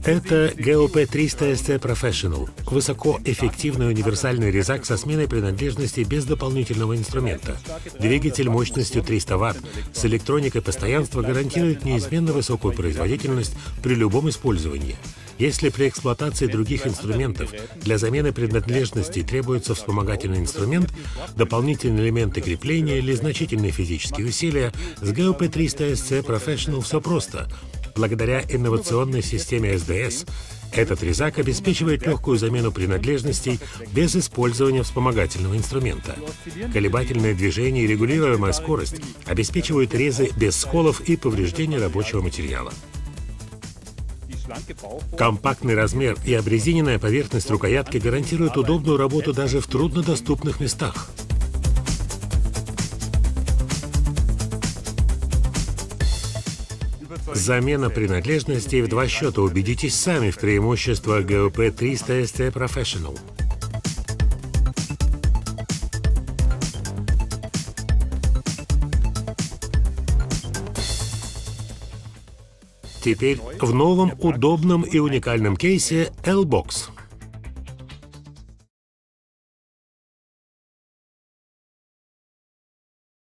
Это GOP300SC Professional – высокоэффективный универсальный резак со сменой принадлежности без дополнительного инструмента. Двигатель мощностью 300 Вт с электроникой постоянства гарантирует неизменно высокую производительность при любом использовании. Если при эксплуатации других инструментов для замены принадлежностей требуется вспомогательный инструмент, дополнительные элементы крепления или значительные физические усилия, с GOP300SC Professional все просто. Благодаря инновационной системе SDS этот резак обеспечивает легкую замену принадлежностей без использования вспомогательного инструмента. Колебательное движение и регулируемая скорость обеспечивают резы без сколов и повреждения рабочего материала. Компактный размер и обрезиненная поверхность рукоятки гарантируют удобную работу даже в труднодоступных местах. Замена принадлежностей в 2 счета. Убедитесь сами в преимуществах GOP300SC Professional. Теперь в новом, удобном и уникальном кейсе L-Box.